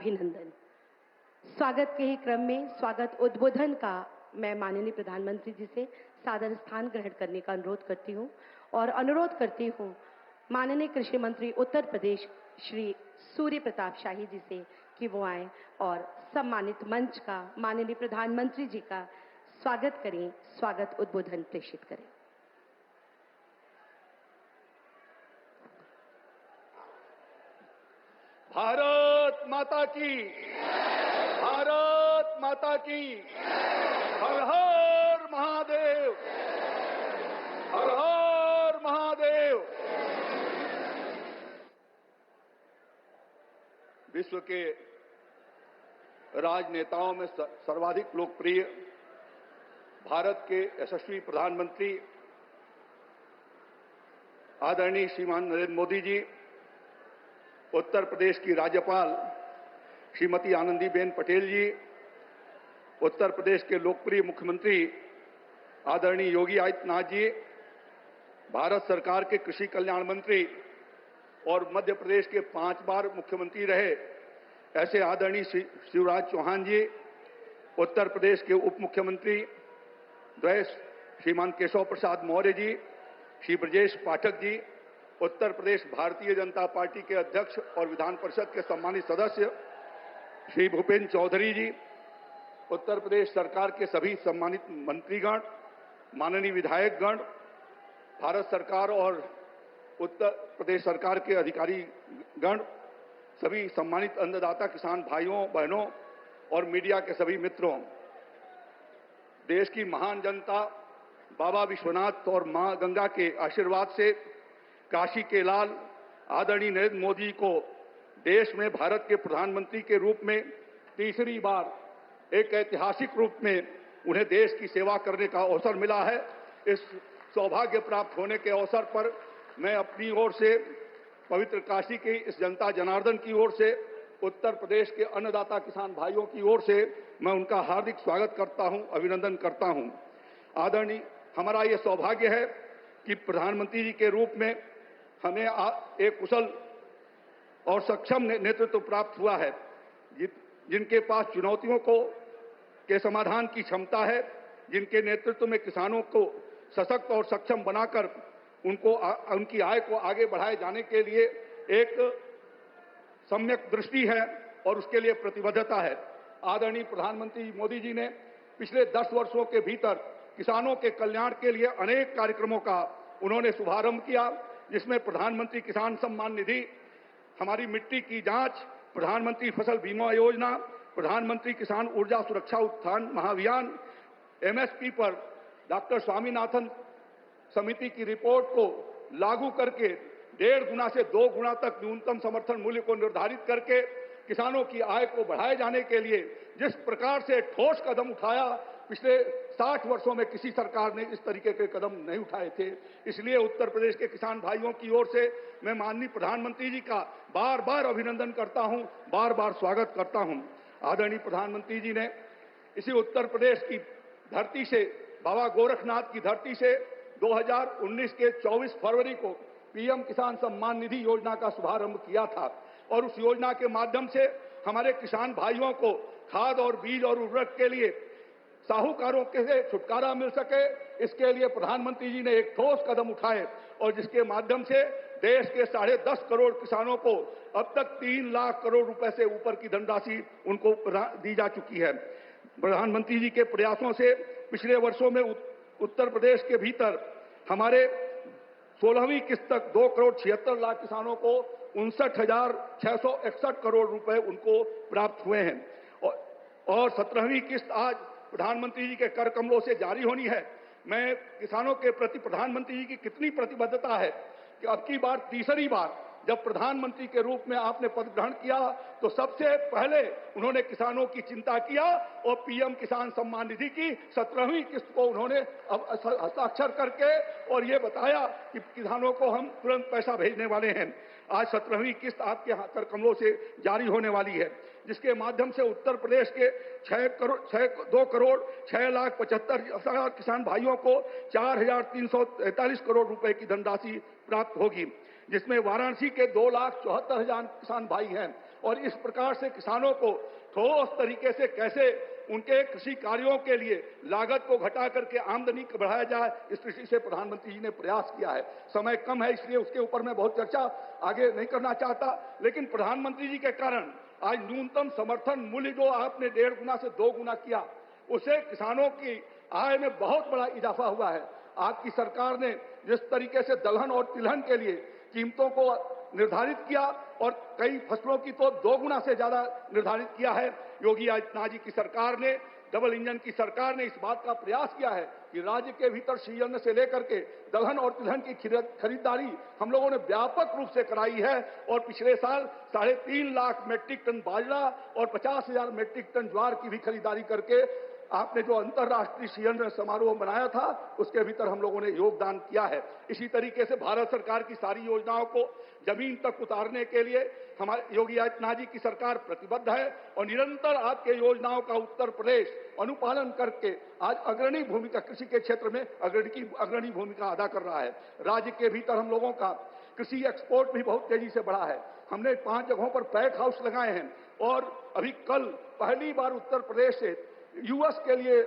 अभिनंदन। स्वागत के ही क्रम में स्वागत उद्बोधन का मैं माननीय प्रधानमंत्री जी से सादर स्थान ग्रहण करने का अनुरोध करती हूं और अनुरोध करती हूं माननीय कृषि मंत्री उत्तर प्रदेश श्री सूर्य प्रताप शाही जी से कि वो आए और सम्मानित मंच का माननीय प्रधानमंत्री जी का स्वागत करें, स्वागत उद्बोधन प्रेषित करें। भारत माता की, भारत माता की, हर हर महादेव, हर हर महादेव। विश्व के राजनेताओं में सर्वाधिक लोकप्रिय भारत के यशस्वी प्रधानमंत्री आदरणीय श्रीमान नरेंद्र मोदी जी, उत्तर प्रदेश की राज्यपाल श्रीमती आनंदीबेन पटेल जी, उत्तर प्रदेश के लोकप्रिय मुख्यमंत्री आदरणीय योगी आदित्यनाथ जी, भारत सरकार के कृषि कल्याण मंत्री और मध्य प्रदेश के 5 बार मुख्यमंत्री रहे ऐसे आदरणीय शिवराज चौहान जी, उत्तर प्रदेश के उप मुख्यमंत्री द्वय श्रीमान केशव प्रसाद मौर्य जी, श्री ब्रजेश पाठक जी, उत्तर प्रदेश भारतीय जनता पार्टी के अध्यक्ष और विधान परिषद के सम्मानित सदस्य श्री भूपेन्द्र चौधरी जी, उत्तर प्रदेश सरकार के सभी सम्मानित मंत्रीगण, माननीय विधायकगण, भारत सरकार और उत्तर प्रदेश सरकार के अधिकारीगण, सभी सम्मानित अन्नदाता किसान भाइयों बहनों और मीडिया के सभी मित्रों, देश की महान जनता बाबा विश्वनाथ और मां गंगा के आशीर्वाद से काशी के लाल आदरणीय नरेंद्र मोदी को देश में भारत के प्रधानमंत्री के रूप में तीसरी बार एक ऐतिहासिक रूप में उन्हें देश की सेवा करने का अवसर मिला है। इस सौभाग्य प्राप्त होने के अवसर पर मैं अपनी ओर से, पवित्र काशी की इस जनता जनार्दन की ओर से, उत्तर प्रदेश के अन्नदाता किसान भाइयों की ओर से मैं उनका हार्दिक स्वागत करता हूं, अभिनंदन करता हूं। आदरणीय, हमारा ये सौभाग्य है कि प्रधानमंत्री जी के रूप में हमें एक कुशल और सक्षम नेतृत्व प्राप्त हुआ है, जिनके पास चुनौतियों के समाधान की क्षमता है, जिनके नेतृत्व में किसानों को सशक्त और सक्षम बनाकर उनकी आय को आगे बढ़ाए जाने के लिए एक सम्यक दृष्टि है और उसके लिए प्रतिबद्धता है। आदरणीय प्रधानमंत्री मोदी जी ने पिछले 10 वर्षों के भीतर किसानों के कल्याण के लिए अनेक कार्यक्रमों का उन्होंने शुभारंभ किया, जिसमें प्रधानमंत्री किसान सम्मान निधि, हमारी मिट्टी की जांच, प्रधानमंत्री फसल बीमा योजना, प्रधानमंत्री किसान ऊर्जा सुरक्षा उत्थान महाअभियान, एमएसपी पर डॉक्टर स्वामीनाथन समिति की रिपोर्ट को लागू करके 1.5 गुना से 2 गुना तक न्यूनतम समर्थन मूल्य को निर्धारित करके किसानों की आय को बढ़ाए जाने के लिए जिस प्रकार से ठोस कदम उठाया, पिछले 60 वर्षों में किसी सरकार ने इस तरीके के कदम नहीं उठाए थे। इसलिए उत्तर प्रदेश के किसान भाइयों की ओर से मैं माननीय प्रधानमंत्री जी का बार बार अभिनंदन करता हूं, बार बार स्वागत करता हूं। आदरणीय प्रधानमंत्री जी ने इसी उत्तर प्रदेश की धरती से, बाबा गोरखनाथ की धरती से 2019 के 24 फरवरी को पीएम किसान सम्मान निधि योजना का शुभारंभ किया था और उस योजना के माध्यम से हमारे किसान भाइयों को खाद और बीज और उर्वरक के लिए साहूकारों के से छुटकारा मिल सके, इसके लिए प्रधानमंत्री जी ने एक ठोस कदम उठाए और जिसके माध्यम से देश के 10.5 करोड़ किसानों को अब तक 3 लाख करोड़ रुपए से ऊपर की धनराशि उनको दी जा चुकी है। प्रधानमंत्री जी के प्रयासों से पिछले वर्षों में उत्तर प्रदेश के भीतर हमारे 16वीं किस्त तक 2 करोड़ 76 लाख किसानों को 59,661 करोड़ रुपए उनको प्राप्त हुए हैं और 17वीं किस्त आज प्रधानमंत्री जी के कर कमलों से जारी होनी है। मैं किसानों के प्रति प्रधानमंत्री जी की कितनी प्रतिबद्धता है कि अब की बार, तीसरी बार जब प्रधानमंत्री के रूप में आपने पद ग्रहण किया तो सबसे पहले उन्होंने किसानों की चिंता किया और पीएम किसान सम्मान निधि की 17वीं किस्त को उन्होंने हस्ताक्षर करके और ये बताया कि किसानों को हम तुरंत पैसा भेजने वाले हैं। आज 17वीं किस्त आपके कर कमलों से जारी होने वाली है, जिसके माध्यम से उत्तर प्रदेश के 2 करोड़ 6,75,000 किसान भाइयों को 4,343 करोड़ रुपए की धनराशि प्राप्त होगी, जिसमें वाराणसी के 2,74,000 किसान भाई हैं और इस प्रकार से किसानों को ठोस तरीके से कैसे उनके कृषि कार्यों के लिए लागत को घटा करके आमदनी को बढ़ाया जाए, इस दृष्टि से प्रधानमंत्री जी ने प्रयास किया है। समय कम है, इसलिए उसके ऊपर मैं बहुत चर्चा आगे नहीं करना चाहता, लेकिन प्रधानमंत्री जी के कारण आज न्यूनतम समर्थन मूल्य जो आपने 1.5 गुना से 2 गुना किया, उससे किसानों की आय में बहुत बड़ा इजाफा हुआ है। आपकी सरकार ने जिस तरीके से दलहन और तिलहन के लिए कीमतों को निर्धारित किया और कई फसलों की तो 2 गुना से ज्यादा निर्धारित किया है, योगी आदित्यनाथ जी की सरकार ने, डबल इंजन की सरकार ने इस बात का प्रयास किया है कि राज्य के भीतर सीजन से लेकर के दलहन और तिलहन की खरीदारी हम लोगों ने व्यापक रूप से कराई है और पिछले साल 3.5 लाख मेट्रिक टन बाजरा और 50,000 मेट्रिक टन ज्वार की भी खरीदारी करके आपने जो अंतर्राष्ट्रीय सीजन समारोह बनाया था उसके भीतर हम लोगों ने योगदान किया है। इसी तरीके से भारत सरकार की सारी योजनाओं को जमीन तक उतारने के लिए हमारे योगी आदित्यनाथ जी की सरकार प्रतिबद्ध है और निरंतर आपके योजनाओं का उत्तर प्रदेश अनुपालन करके आज अग्रणी भूमिका कृषि के क्षेत्र में अग्रणी भूमिका अदा कर रहा है। राज्य के भीतर हम लोगों का कृषि एक्सपोर्ट भी बहुत तेजी से बढ़ा है। हमने 5 जगहों पर पैक हाउस लगाए हैं और अभी कल पहली बार उत्तर प्रदेश से यूएस के लिए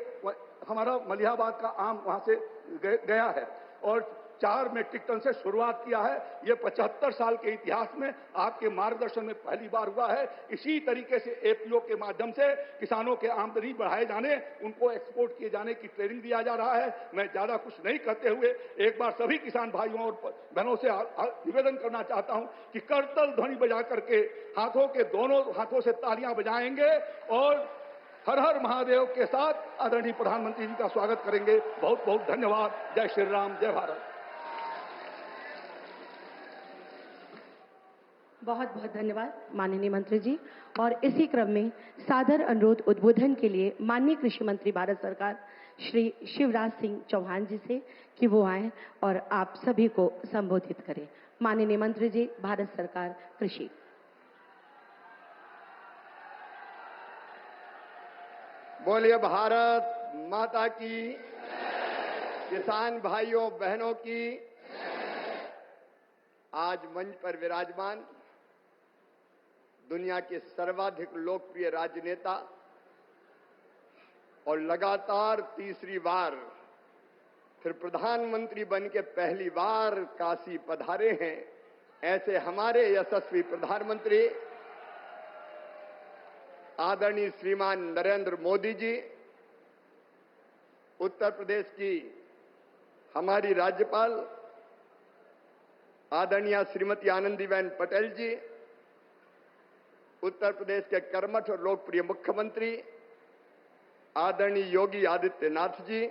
हमारा मलिहाबाद का आम वहां से गया है और 4 मेट्रिक टन से शुरुआत किया है। ये 75 साल के इतिहास में आपके मार्गदर्शन में पहली बार हुआ है। इसी तरीके से एपीओ के माध्यम से किसानों के आमदनी बढ़ाए जाने, उनको एक्सपोर्ट किए जाने की ट्रेनिंग दिया जा रहा है। मैं ज्यादा कुछ नहीं कहते हुए एक बार सभी किसान भाइयों और बहनों से निवेदन करना चाहता हूं कि करतल ध्वनि बजा करके हाथों के दोनों हाथों से तालियां बजाएंगे और हर हर महादेव के साथ आदरणीय प्रधानमंत्री जी का स्वागत करेंगे। बहुत बहुत धन्यवाद। जय श्री राम, जय भारत। बहुत बहुत धन्यवाद माननीय मंत्री जी। और इसी क्रम में सादर अनुरोध उद्बोधन के लिए माननीय कृषि मंत्री भारत सरकार श्री शिवराज सिंह चौहान जी से कि वो आए और आप सभी को संबोधित करें। माननीय मंत्री जी, भारत सरकार कृषि। बोलिए भारत माता की, किसान भाइयों बहनों की। आज मंच पर विराजमान दुनिया के सर्वाधिक लोकप्रिय राजनेता और लगातार तीसरी बार फिर प्रधानमंत्री बन के पहली बार काशी पधारे हैं, ऐसे हमारे यशस्वी प्रधानमंत्री आदरणीय श्रीमान नरेंद्र मोदी जी, उत्तर प्रदेश की हमारी राज्यपाल आदरणीय श्रीमती आनंदीबेन पटेल जी, उत्तर प्रदेश के कर्मठ और लोकप्रिय मुख्यमंत्री आदरणीय योगी आदित्यनाथ जी,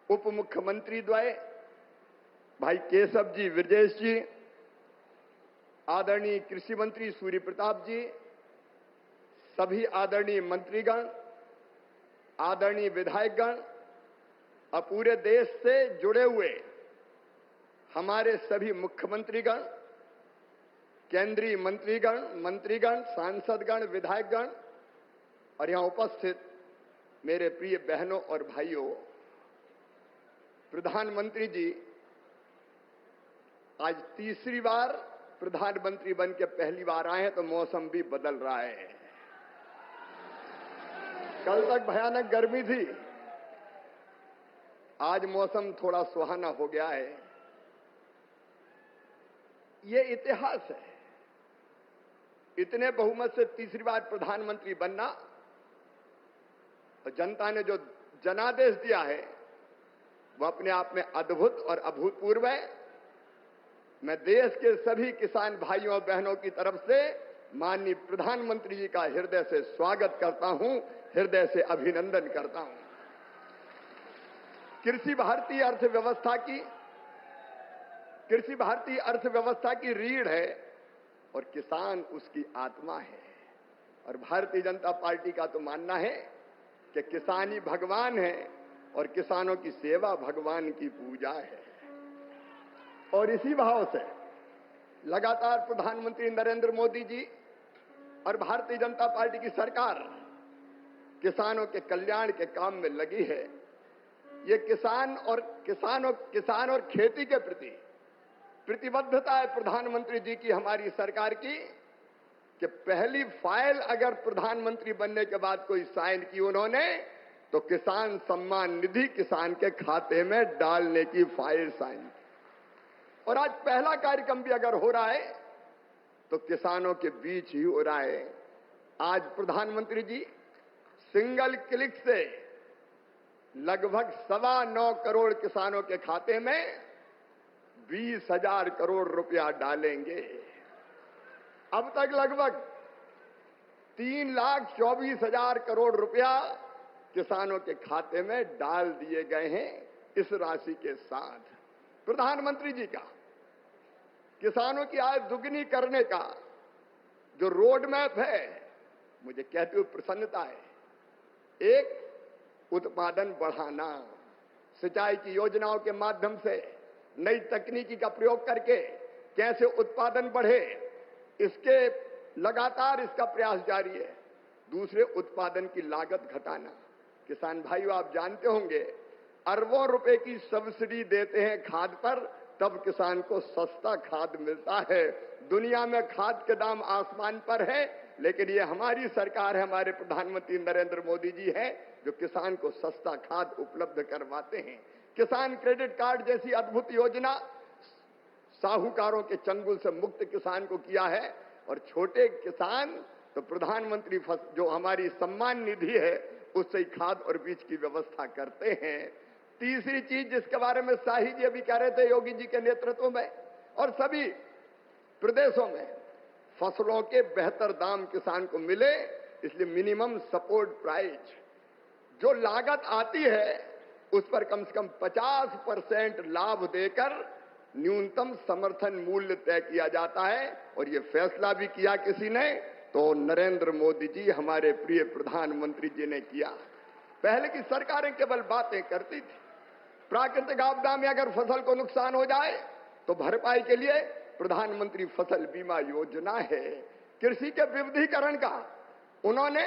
उप मुख्यमंत्री द्वय भाई केशव जी विरजेश जी, आदरणीय कृषि मंत्री सूर्य प्रताप जी, सभी आदरणीय मंत्रीगण, आदरणीय विधायकगण और पूरे देश से जुड़े हुए हमारे सभी मुख्यमंत्रीगण, केंद्रीय मंत्रीगण, सांसदगण, विधायकगण और यहां उपस्थित मेरे प्रिय बहनों और भाइयों, प्रधानमंत्री जी आज तीसरी बार प्रधानमंत्री बन के पहली बार आए हैं तो मौसम भी बदल रहा है। कल तक भयानक गर्मी थी, आज मौसम थोड़ा सुहाना हो गया है। ये इतिहास है, इतने बहुमत से तीसरी बार प्रधानमंत्री बनना और जनता ने जो जनादेश दिया है वो अपने आप में अद्भुत और अभूतपूर्व है। मैं देश के सभी किसान भाइयों और बहनों की तरफ से माननीय प्रधानमंत्री जी का हृदय से स्वागत करता हूं, हृदय से अभिनंदन करता हूं। कृषि भारतीय अर्थव्यवस्था की रीढ़ है और किसान उसकी आत्मा है। और भारतीय जनता पार्टी का तो मानना है कि किसान ही भगवान है और किसानों की सेवा भगवान की पूजा है। और इसी भाव से लगातार प्रधानमंत्री नरेंद्र मोदी जी और भारतीय जनता पार्टी की सरकार किसानों के कल्याण के काम में लगी है। ये किसान और खेती के प्रति प्रतिबद्धता है प्रधानमंत्री जी की, हमारी सरकार की, कि पहली फाइल अगर प्रधानमंत्री बनने के बाद कोई साइन की उन्होंने, तो किसान सम्मान निधि किसान के खाते में डालने की फाइल साइन की। और आज पहला कार्यक्रम भी अगर हो रहा है तो किसानों के बीच ही हो रहा है। आज प्रधानमंत्री जी सिंगल क्लिक से लगभग 9.25 करोड़ किसानों के खाते में 20,000 करोड़ रुपया डालेंगे। अब तक लगभग 3,24,000 करोड़ रुपया किसानों के खाते में डाल दिए गए हैं। इस राशि के साथ प्रधानमंत्री जी का किसानों की आय दुगनी करने का जो रोड मैप है, मुझे कहते हुए प्रसन्नता है। एक, उत्पादन बढ़ाना, सिंचाई की योजनाओं के माध्यम से नई तकनीकी का प्रयोग करके कैसे उत्पादन बढ़े, इसके लगातार इसका प्रयास जारी है। दूसरे, उत्पादन की लागत घटाना। किसान भाइयों, आप जानते होंगे अरबों रुपए की सब्सिडी देते हैं खाद पर, तब किसान को सस्ता खाद मिलता है। दुनिया में खाद के दाम आसमान पर है, लेकिन ये हमारी सरकार है, हमारे प्रधानमंत्री नरेंद्र मोदी जी हैं, जो किसान को सस्ता खाद उपलब्ध करवाते हैं। किसान क्रेडिट कार्ड जैसी अद्भुत योजना साहूकारों के चंगुल से मुक्त किसान को किया है। और छोटे किसान तो प्रधानमंत्री जो हमारी सम्मान निधि है, उससे ही खाद और बीज की व्यवस्था करते हैं। तीसरी चीज जिसके बारे में शाही जी अभी कह रहे थे, योगी जी के नेतृत्व में और सभी प्रदेशों में फसलों के बेहतर दाम किसान को मिले, इसलिए मिनिमम सपोर्ट प्राइस, जो लागत आती है उस पर कम से कम 50% लाभ देकर न्यूनतम समर्थन मूल्य तय किया जाता है। और ये फैसला भी किया किसी ने, तो नरेंद्र मोदी जी, हमारे प्रिय प्रधानमंत्री जी ने किया। पहले की सरकारें केवल बातें करती थी। प्राकृतिक आपदा में अगर फसल को नुकसान हो जाए तो भरपाई के लिए प्रधानमंत्री फसल बीमा योजना है। कृषि के विविधीकरण का उन्होंने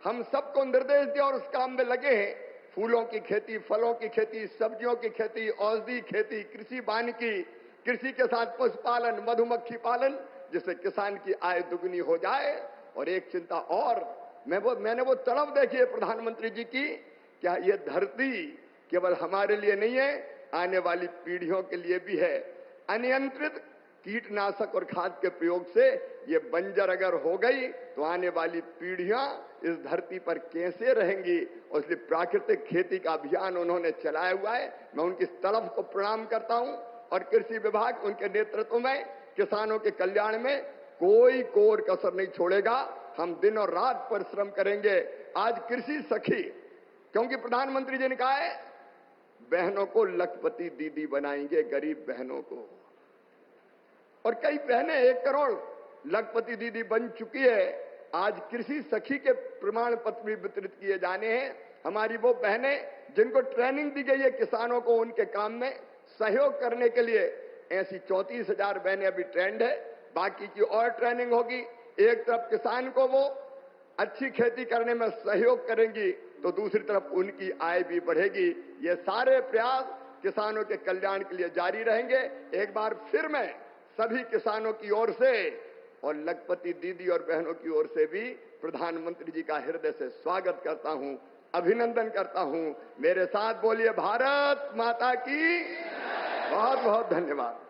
हम सबको निर्देश दिया और उस काम में लगे हैं। फूलों की खेती, फलों की खेती, सब्जियों की खेती, औषधि खेती, कृषि वानिकी, कृषि के साथ पशुपालन, मधुमक्खी पालन, जिससे किसान की आय दुगनी हो जाए। और एक चिंता और, मैंने वो तड़प देखी है प्रधानमंत्री जी की, क्या ये धरती केवल हमारे लिए नहीं है, आने वाली पीढ़ियों के लिए भी है। अनियंत्रित कीटनाशक और खाद के प्रयोग से ये बंजर अगर हो गई तो आने वाली पीढ़ियां इस धरती पर कैसे रहेंगी। और इसलिए प्राकृतिक खेती का अभियान उन्होंने चलाया हुआ है। मैं उनकी तड़प को प्रणाम करता हूं। और कृषि विभाग उनके नेतृत्व में किसानों के कल्याण में कोई कोर कसर नहीं छोड़ेगा। हम दिन और रात परिश्रम करेंगे। आज कृषि सखी, क्योंकि प्रधानमंत्री जी ने कहा है बहनों को लखपति दीदी बनाएंगे, गरीब बहनों को। और कई बहनें 1 करोड़ लखपति दीदी बन चुकी है। आज कृषि सखी के प्रमाण पत्र भी वितरित किए जाने हैं। हमारी वो बहनें जिनको ट्रेनिंग दी गई है किसानों को उनके काम में सहयोग करने के लिए, ऐसी 34,000 बहनें अभी ट्रेंड है। बाकी की और ट्रेनिंग होगी। एक तरफ किसान को वो अच्छी खेती करने में सहयोग करेंगी, तो दूसरी तरफ उनकी आय भी बढ़ेगी। ये सारे प्रयास किसानों के कल्याण के लिए जारी रहेंगे। एक बार फिर मैं सभी किसानों की ओर से और लखपति दीदी और बहनों की ओर से भी प्रधानमंत्री जी का हृदय से स्वागत करता हूं, अभिनंदन करता हूं। मेरे साथ बोलिए भारत माता की। बहुत बहुत धन्यवाद।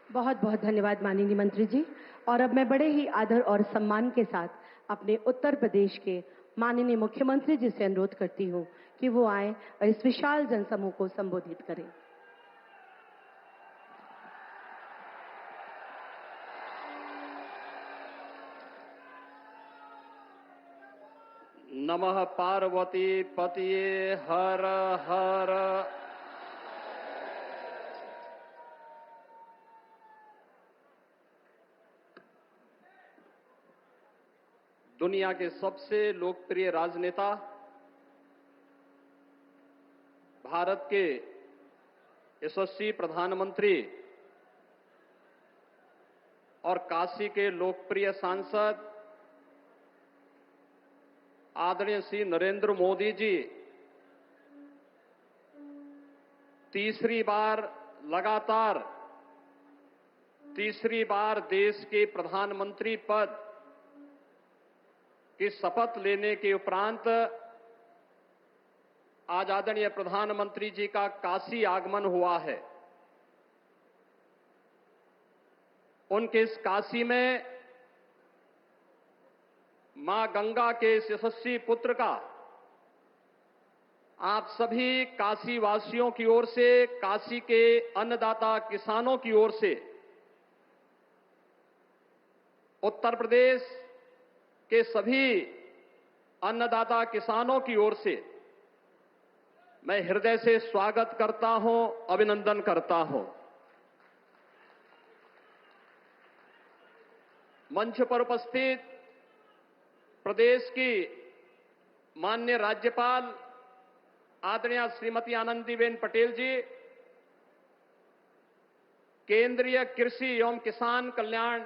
बहुत बहुत धन्यवाद माननीय मंत्री जी। और अब मैं बड़े ही आदर और सम्मान के साथ अपने उत्तर प्रदेश के माननीय मुख्यमंत्री जी से अनुरोध करती हूं कि वो आए और इस विशाल जनसमूह को संबोधित करें। नमः पार्वती पतिये हर हर। दुनिया के सबसे लोकप्रिय राजनेता, भारत के यशस्वी प्रधानमंत्री और काशी के लोकप्रिय सांसद आदरणीय श्री नरेंद्र मोदी जी तीसरी बार लगातार तीसरी बार देश के प्रधानमंत्री पद की शपथ लेने के उपरांत आज आदरणीय प्रधानमंत्री जी का काशी आगमन हुआ है। उनके इस काशी में मां गंगा के इस यशस्वी पुत्र का आप सभी काशी वासियों की ओर से, काशी के अन्नदाता किसानों की ओर से, उत्तर प्रदेश के सभी अन्नदाता किसानों की ओर से मैं हृदय से स्वागत करता हूं, अभिनंदन करता हूं। मंच पर उपस्थित प्रदेश की माननीय राज्यपाल आदरणीय श्रीमती आनंदीबेन पटेल जी, केंद्रीय कृषि एवं किसान कल्याण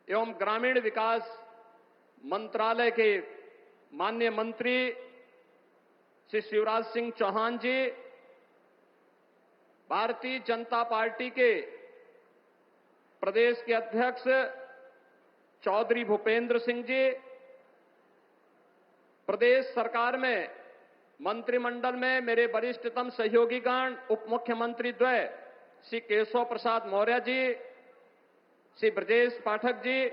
एवं ग्रामीण विकास मंत्रालय के माननीय मंत्री श्री शिवराज सिंह चौहान जी, भारतीय जनता पार्टी के प्रदेश के अध्यक्ष चौधरी भूपेंद्र सिंह जी, प्रदेश सरकार में मंत्रिमंडल में मेरे वरिष्ठतम सहयोगीगण उप मुख्यमंत्री द्वय श्री केशव प्रसाद मौर्य जी, श्री ब्रजेश पाठक जी,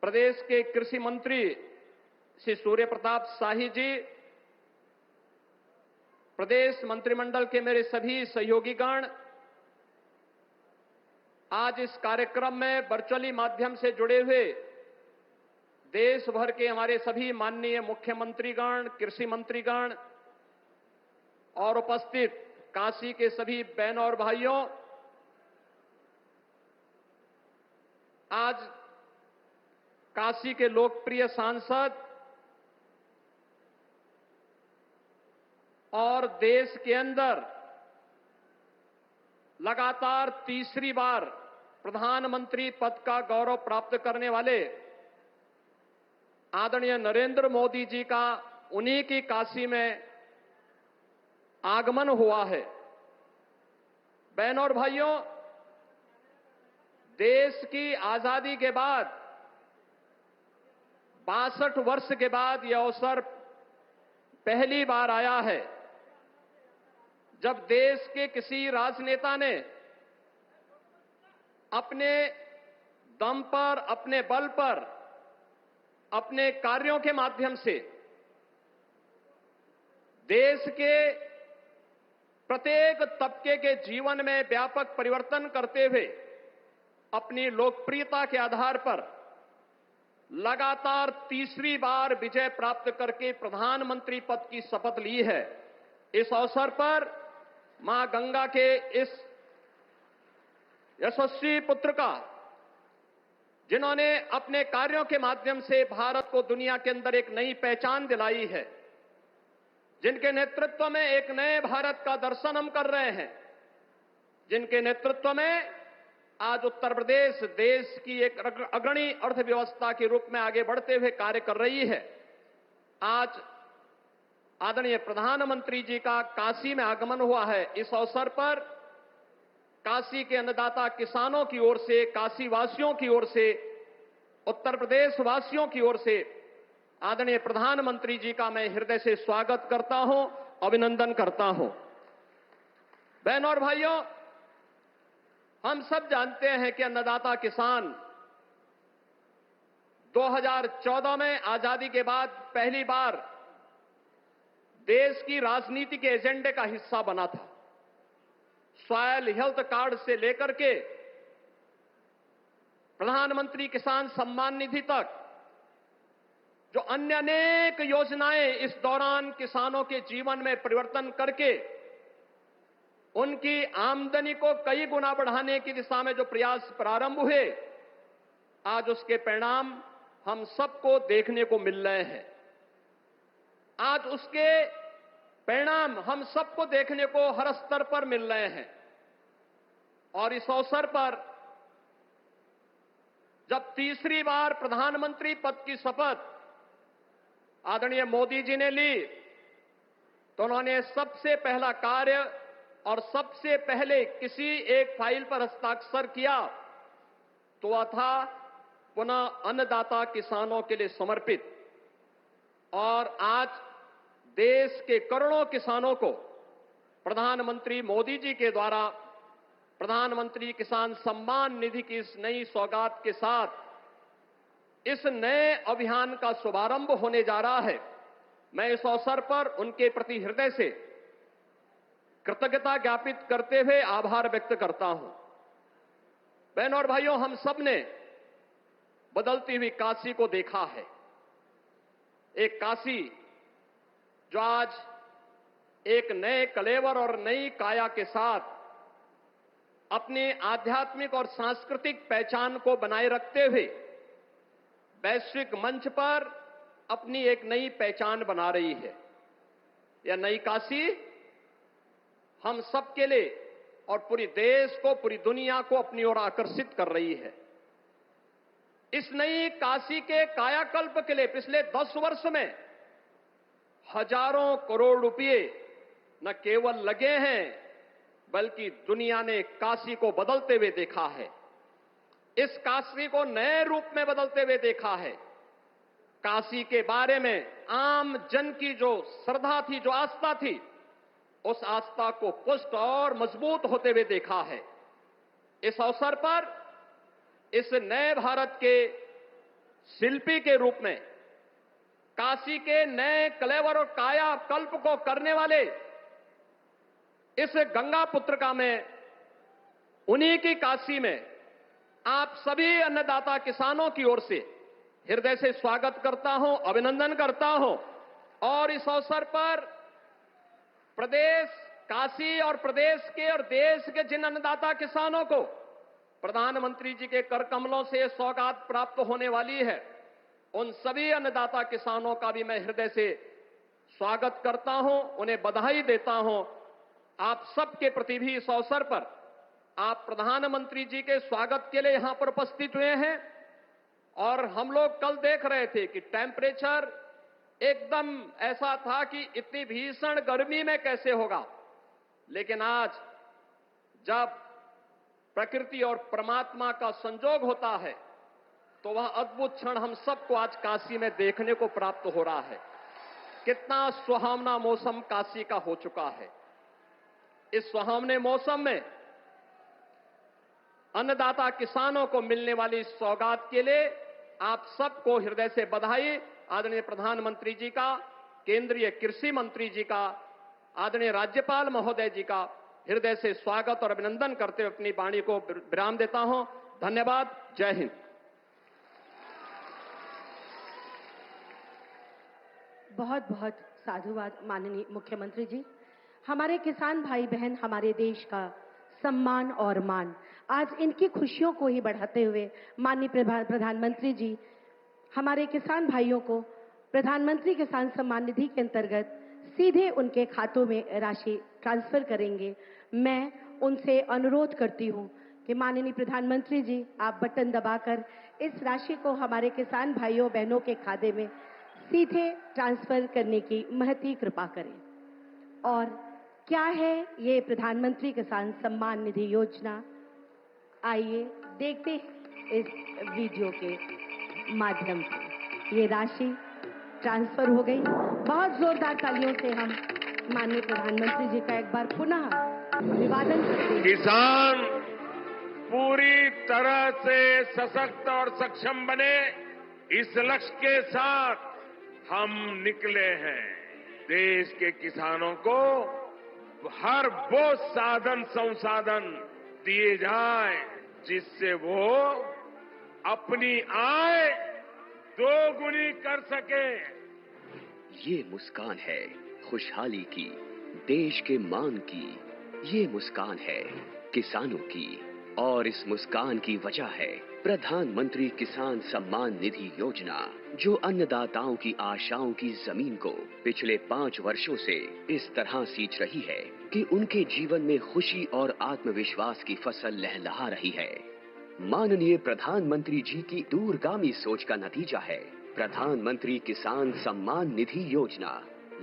प्रदेश के कृषि मंत्री श्री सूर्य प्रताप शाही जी, प्रदेश मंत्रिमंडल के मेरे सभी सहयोगीगण, आज इस कार्यक्रम में वर्चुअली माध्यम से जुड़े हुए देश भर के हमारे सभी माननीय मुख्यमंत्रीगण, कृषि मंत्रीगण और उपस्थित काशी के सभी बहनों और भाइयों, आज काशी के लोकप्रिय सांसद और देश के अंदर लगातार तीसरी बार प्रधानमंत्री पद का गौरव प्राप्त करने वाले आदरणीय नरेंद्र मोदी जी का उन्हीं की काशी में आगमन हुआ है। बहनों और भाइयों, देश की आजादी के बाद 62 वर्ष के बाद यह अवसर पहली बार आया है जब देश के किसी राजनेता ने अपने दम पर, अपने बल पर, अपने कार्यों के माध्यम से देश के प्रत्येक तबके के जीवन में व्यापक परिवर्तन करते हुए अपनी लोकप्रियता के आधार पर लगातार तीसरी बार विजय प्राप्त करके प्रधानमंत्री पद की शपथ ली है। इस अवसर पर मां गंगा के इस यशस्वी पुत्र का, जिन्होंने अपने कार्यों के माध्यम से भारत को दुनिया के अंदर एक नई पहचान दिलाई है, जिनके नेतृत्व में एक नए भारत का दर्शन हम कर रहे हैं, जिनके नेतृत्व में आज उत्तर प्रदेश देश की एक अग्रणी अर्थव्यवस्था के रूप में आगे बढ़ते हुए कार्य कर रही है। आज आदरणीय प्रधानमंत्री जी का काशी में आगमन हुआ है। इस अवसर पर काशी के अन्नदाता किसानों की ओर से, काशी वासियों की ओर से, उत्तर प्रदेश वासियों की ओर से आदरणीय प्रधानमंत्री जी का मैं हृदय से स्वागत करता हूं, अभिनंदन करता हूं। बहनों और भाइयों, हम सब जानते हैं कि अन्नदाता किसान 2014 में आजादी के बाद पहली बार देश की राजनीति के एजेंडे का हिस्सा बना था। सॉयल हेल्थ कार्ड से लेकर के प्रधानमंत्री किसान सम्मान निधि तक जो अन्य अनेक योजनाएं इस दौरान किसानों के जीवन में परिवर्तन करके उनकी आमदनी को कई गुना बढ़ाने की दिशा में जो प्रयास प्रारंभ हुए, आज उसके परिणाम हम सबको देखने को मिल रहे हैं। आज उसके परिणाम हम सबको देखने को हर स्तर पर मिल रहे हैं। और इस अवसर पर जब तीसरी बार प्रधानमंत्री पद की शपथ आदरणीय मोदी जी ने ली, तो उन्होंने सबसे पहला कार्य और सबसे पहले किसी एक फाइल पर हस्ताक्षर किया तो वह था पुनः अन्नदाता किसानों के लिए समर्पित। और आज देश के करोड़ों किसानों को प्रधानमंत्री मोदी जी के द्वारा प्रधानमंत्री किसान सम्मान निधि की इस नई सौगात के साथ इस नए अभियान का शुभारंभ होने जा रहा है। मैं इस अवसर पर उनके प्रति हृदय से कृतज्ञता ज्ञापित करते हुए आभार व्यक्त करता हूं। बहनों और भाइयों, हम सब ने बदलती हुई काशी को देखा है। एक काशी जो आज एक नए कलेवर और नई काया के साथ अपनी आध्यात्मिक और सांस्कृतिक पहचान को बनाए रखते हुए वैश्विक मंच पर अपनी एक नई पहचान बना रही है। यह नई काशी हम सबके लिए और पूरी देश को, पूरी दुनिया को अपनी ओर आकर्षित कर रही है। इस नई काशी के कायाकल्प के लिए पिछले 10 वर्ष में हजारों करोड़ रुपए न केवल लगे हैं, बल्कि दुनिया ने काशी को बदलते हुए देखा है। इस काशी को नए रूप में बदलते हुए देखा है। काशी के बारे में आम जन की जो श्रद्धा थी, जो आस्था थी, उस आस्था को पुष्ट और मजबूत होते हुए देखा है। इस अवसर पर इस नए भारत के शिल्पी के रूप में काशी के नए कलेवर और काया कल्प को करने वाले इस गंगा पुत्र का मैं उन्हीं की काशी में आप सभी अन्नदाता किसानों की ओर से हृदय से स्वागत करता हूं, अभिनंदन करता हूं। और इस अवसर पर प्रदेश, काशी और प्रदेश के और देश के जिन अन्नदाता किसानों को प्रधानमंत्री जी के कर कमलों से सौगात प्राप्त होने वाली है, उन सभी अन्नदाता किसानों का भी मैं हृदय से स्वागत करता हूं, उन्हें बधाई देता हूं। आप सबके प्रति भी इस अवसर पर आप प्रधानमंत्री जी के स्वागत के लिए यहां पर उपस्थित हुए हैं। और हम लोग कल देख रहे थे कि टेम्परेचर एकदम ऐसा था कि इतनी भीषण गर्मी में कैसे होगा, लेकिन आज जब प्रकृति और परमात्मा का संजोग होता है तो वह अद्भुत क्षण हम सबको आज काशी में देखने को प्राप्त हो रहा है। कितना सुहावना मौसम काशी का हो चुका है। इस सुहावने मौसम में अन्नदाता किसानों को मिलने वाली सौगात के लिए आप सबको हृदय से बधाई। आदरणीय प्रधानमंत्री जी का, केंद्रीय कृषि मंत्री जी का, आदरणीय राज्यपाल महोदय जी का हृदय से स्वागत और अभिनंदन करते हुए अपनी वाणी को विराम देता हूं। धन्यवाद। जय हिंद। बहुत बहुत साधुवाद माननीय मुख्यमंत्री जी। हमारे किसान भाई बहन हमारे देश का सम्मान और मान, आज इनकी खुशियों को ही बढ़ाते हुए माननीय प्रधानमंत्री जी हमारे किसान भाइयों को प्रधानमंत्री किसान सम्मान निधि के अंतर्गत सीधे उनके खातों में राशि ट्रांसफर करेंगे। मैं उनसे अनुरोध करती हूं कि माननीय प्रधानमंत्री जी आप बटन दबाकर इस राशि को हमारे किसान भाइयों बहनों के खाते में सीधे ट्रांसफर करने की महती कृपा करें। और क्या है ये प्रधानमंत्री किसान सम्मान निधि योजना, आइए देखते हैं इस वीडियो के माध्यम से। ये राशि ट्रांसफर हो गई। बहुत जोरदार तालियों से हम माननीय प्रधानमंत्री जी का एक बार पुनः अभिवादन करते हैं। किसान पूरी तरह से सशक्त और सक्षम बने, इस लक्ष्य के साथ हम निकले हैं। देश के किसानों को हर वो साधन संसाधन दिए जाए जिससे वो अपनी आय दोगुनी कर सके। ये मुस्कान है खुशहाली की, देश के मान की। ये मुस्कान है किसानों की, और इस मुस्कान की वजह है प्रधानमंत्री किसान सम्मान निधि योजना, जो अन्नदाताओं की आशाओं की जमीन को पिछले 5 वर्षों से इस तरह सींच रही है कि उनके जीवन में खुशी और आत्मविश्वास की फसल लहलहा रही है। माननीय प्रधानमंत्री जी की दूरगामी सोच का नतीजा है प्रधानमंत्री किसान सम्मान निधि योजना।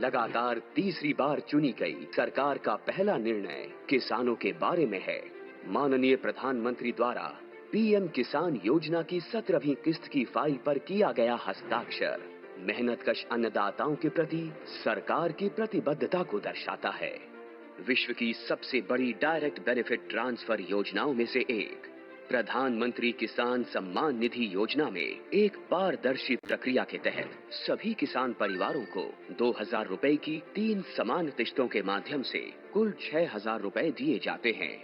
लगातार तीसरी बार चुनी गई सरकार का पहला निर्णय किसानों के बारे में है। माननीय प्रधानमंत्री द्वारा पीएम किसान योजना की 17वीं किस्त की फाइल पर किया गया हस्ताक्षर मेहनतकश अन्नदाताओं के प्रति सरकार की प्रतिबद्धता को दर्शाता है। विश्व की सबसे बड़ी डायरेक्ट बेनिफिट ट्रांसफर योजनाओं में से एक प्रधानमंत्री किसान सम्मान निधि योजना में एक पारदर्शी प्रक्रिया के तहत सभी किसान परिवारों को 2000 रुपए की 3 समान किस्तों के माध्यम से कुल 6000 रुपए दिए जाते हैं।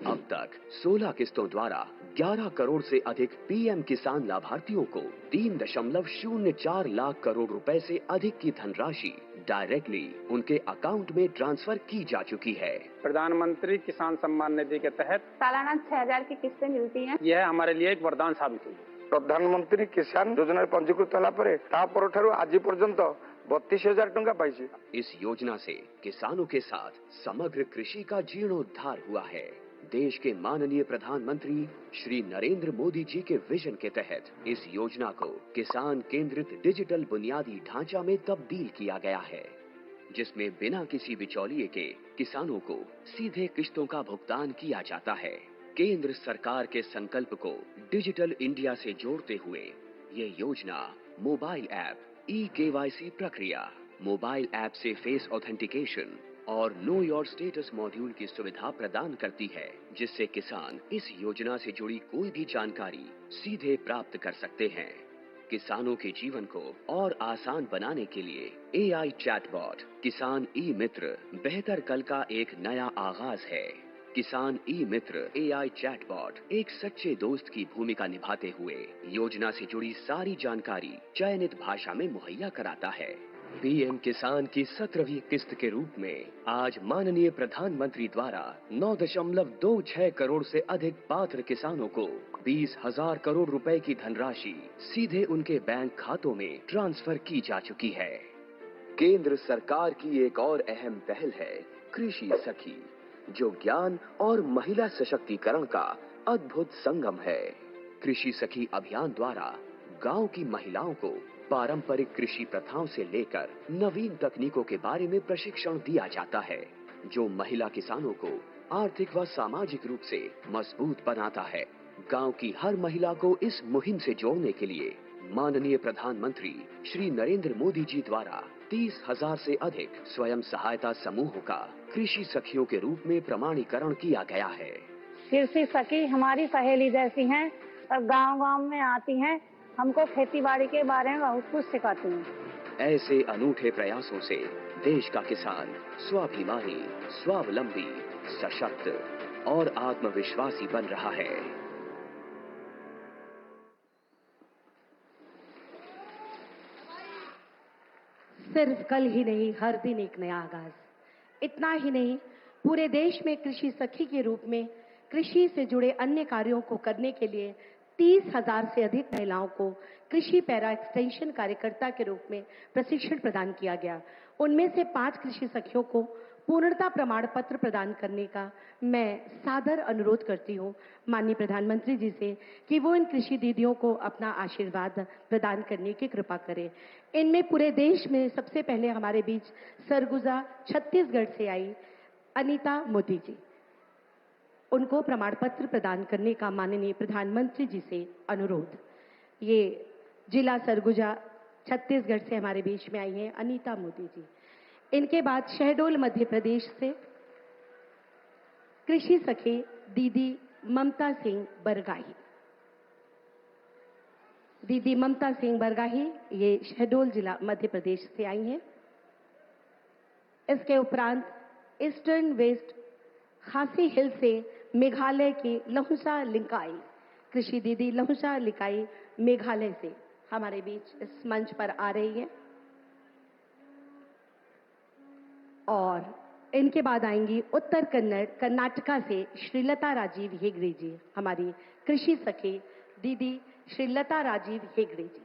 अब तक 16 किस्तों द्वारा 11 करोड़ से अधिक पीएम किसान लाभार्थियों को 3.04 लाख करोड़ रुपए से अधिक की धनराशि डायरेक्टली उनके अकाउंट में ट्रांसफर की जा चुकी है। प्रधानमंत्री किसान सम्मान निधि के तहत सालाना 6000 की किस्तें मिलती हैं। यह हमारे लिए एक वरदान साबित हुई। प्रधानमंत्री किसान योजना पंजीकृत होला आज पर्यंत 32,000 टंका पाई। इस योजना से किसानों के साथ समग्र कृषि का जीर्णोद्धार हुआ है। देश के माननीय प्रधानमंत्री श्री नरेंद्र मोदी जी के विजन के तहत इस योजना को किसान केंद्रित डिजिटल बुनियादी ढांचा में तब्दील किया गया है, जिसमें बिना किसी बिचौलिए के किसानों को सीधे किस्तों का भुगतान किया जाता है। केंद्र सरकार के संकल्प को डिजिटल इंडिया से जोड़ते हुए ये योजना मोबाइल ऐप, ई-केवाईसी प्रक्रिया, मोबाइल ऐप से फेस ऑथेंटिकेशन और नो योर स्टेटस मॉड्यूल की सुविधा प्रदान करती है, जिससे किसान इस योजना से जुड़ी कोई भी जानकारी सीधे प्राप्त कर सकते हैं। किसानों के जीवन को और आसान बनाने के लिए एआई चैटबॉट किसान ई मित्र बेहतर कल का एक नया आगाज है। किसान ई मित्र एआई चैटबॉट एक सच्चे दोस्त की भूमिका निभाते हुए योजना से जुड़ी सारी जानकारी चयनित भाषा में मुहैया कराता है। पीएम किसान की 17वीं किस्त के रूप में आज माननीय प्रधानमंत्री द्वारा 9.26 करोड़ से अधिक पात्र किसानों को 20,000 करोड़ रुपए की धनराशि सीधे उनके बैंक खातों में ट्रांसफर की जा चुकी है। केंद्र सरकार की एक और अहम पहल है कृषि सखी, जो ज्ञान और महिला सशक्तिकरण का अद्भुत संगम है। कृषि सखी अभियान द्वारा गांव की महिलाओं को पारंपरिक कृषि प्रथाओं से लेकर नवीन तकनीकों के बारे में प्रशिक्षण दिया जाता है, जो महिला किसानों को आर्थिक व सामाजिक रूप से मजबूत बनाता है। गांव की हर महिला को इस मुहिम से जोड़ने के लिए माननीय प्रधानमंत्री श्री नरेंद्र मोदी जी द्वारा 30,000 से अधिक स्वयं सहायता समूहों का कृषि सखियों के रूप में प्रमाणीकरण किया गया है। कृषि सखी हमारी सहेली जैसी हैं और गांव-गांव में आती हैं, हमको खेतीबाड़ी के बारे में बहुत कुछ सिखाती हैं। ऐसे अनूठे प्रयासों से देश का किसान स्वाभिमानी, स्वावलंबी, सशक्त और आत्मविश्वासी बन रहा है। सिर्फ कल ही नहीं, हर दिन एक नया आगाज। इतना ही नहीं, पूरे देश में कृषि सखी के रूप में कृषि से जुड़े अन्य कार्यों को करने के लिए 30,000 से अधिक महिलाओं को कृषि पैरा एक्सटेंशन कार्यकर्ता के रूप में प्रशिक्षण प्रदान किया गया। उनमें से 5 कृषि सखियों को पूर्णता प्रमाण पत्र प्रदान करने का मैं सादर अनुरोध करती हूं माननीय प्रधानमंत्री जी से कि वो इन कृषि दीदियों को अपना आशीर्वाद प्रदान करने की कृपा करें। इनमें पूरे देश में सबसे पहले हमारे बीच सरगुजा छत्तीसगढ़ से आई अनीता मोदी जी, उनको प्रमाण पत्र प्रदान करने का माननीय प्रधानमंत्री जी से अनुरोध। ये जिला सरगुजा छत्तीसगढ़ से हमारे बीच में आई हैं अनीता मोदी जी। इनके बाद शहडोल मध्य प्रदेश से कृषि सखी दीदी ममता सिंह बरगाही। दीदी ममता सिंह बरगाही ये शहडोल जिला मध्य प्रदेश से आई हैं। इसके उपरांत ईस्टर्न वेस्ट खासी हिल से मेघालय की लहुसा लिंकाई कृषि दीदी लहुसा लिंकाई मेघालय से हमारे बीच इस मंच पर आ रही है। और इनके बाद आएंगी उत्तर कन्नड़ कर्नाटका से श्रीलता राजीव हेगड़े जी, हमारी कृषि सखी दीदी श्रीलता राजीव हेगड़े जी।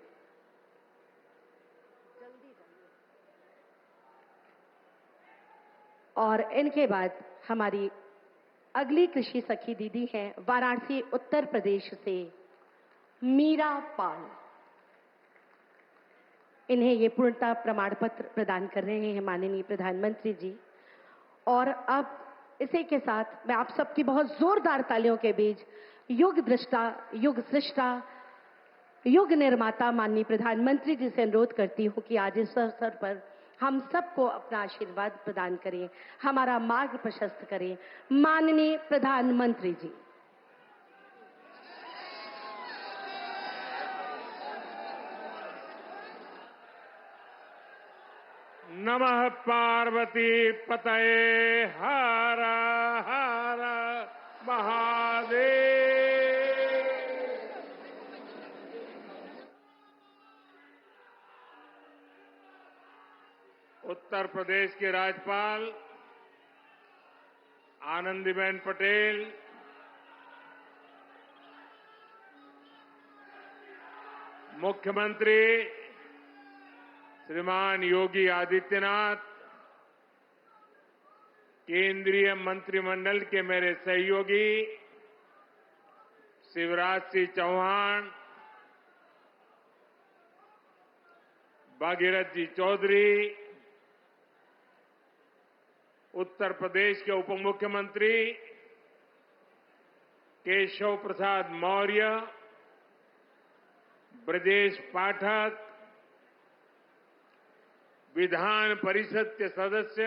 और इनके बाद हमारी अगली कृषि सखी दीदी हैं वाराणसी उत्तर प्रदेश से मीरा पाल। इन्हें ये पूर्णता प्रमाण पत्र प्रदान कर रहे हैं माननीय प्रधानमंत्री जी। और अब इसी के साथ मैं आप सबकी बहुत जोरदार तालियों के बीच युग दृष्टा, युग सृष्टा, युग निर्माता माननीय प्रधानमंत्री जी से अनुरोध करती हूं कि आज इस अवसर पर हम सबको अपना आशीर्वाद प्रदान करें, हमारा मार्ग प्रशस्त करें। माननीय प्रधानमंत्री जी। नमः पार्वती पतये हर हर महादेव। उत्तर प्रदेश के राज्यपाल आनंदीबेन पटेल, मुख्यमंत्री श्रीमान योगी आदित्यनाथ, केंद्रीय मंत्रिमंडल के मेरे सहयोगी शिवराज सिंह चौहान, भागीरथ जी चौधरी, उत्तर प्रदेश के उप मुख्यमंत्री केशव प्रसाद मौर्य, ब्रजेश पाठक, विधान परिषद के सदस्य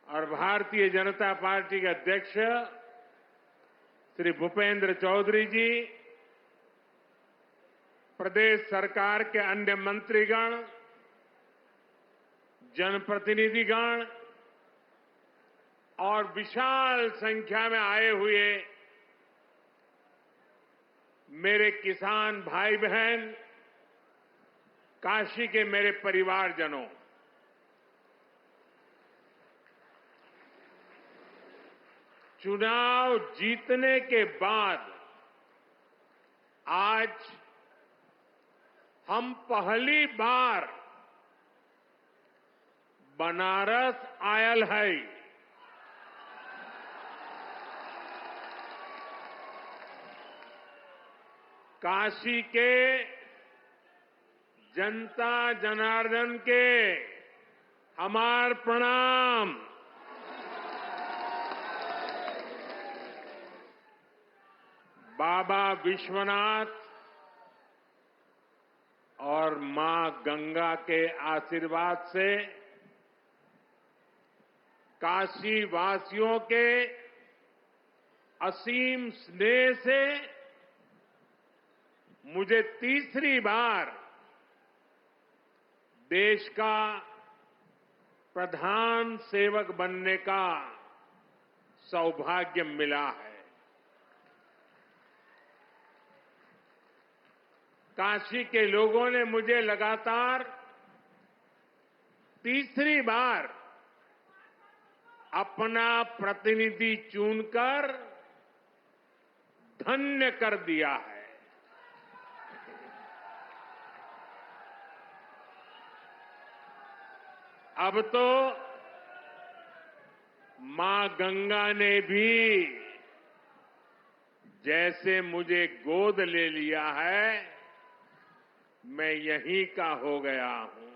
और भारतीय जनता पार्टी के अध्यक्ष श्री भूपेंद्र चौधरी जी, प्रदेश सरकार के अन्य मंत्रीगण, जनप्रतिनिधिगण और विशाल संख्या में आए हुए मेरे किसान भाई बहन, काशी के मेरे परिवारजनों, चुनाव जीतने के बाद आज हम पहली बार बनारस आयल है। काशी के जनता जनार्दन के हमार प्रणाम। बाबा विश्वनाथ और मां गंगा के आशीर्वाद से काशी वासियों के असीम स्नेह से मुझे तीसरी बार देश का प्रधान सेवक बनने का सौभाग्य मिला है। काशी के लोगों ने मुझे लगातार तीसरी बार अपना प्रतिनिधि चुनकर धन्य कर दिया है। अब तो मां गंगा ने भी जैसे मुझे गोद ले लिया है, मैं यहीं का हो गया हूं।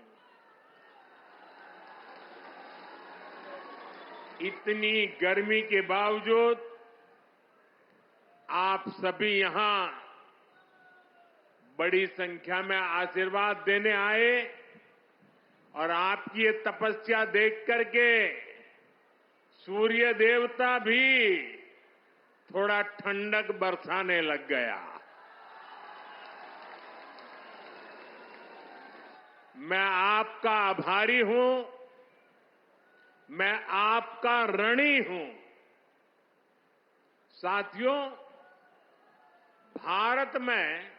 इतनी गर्मी के बावजूद आप सभी यहां बड़ी संख्या में आशीर्वाद देने आए और आपकी ये तपस्या देख करके सूर्य देवता भी थोड़ा ठंडक बरसाने लग गया। मैं आपका आभारी हूं, मैं आपका ऋणी हूं। साथियों, भारत में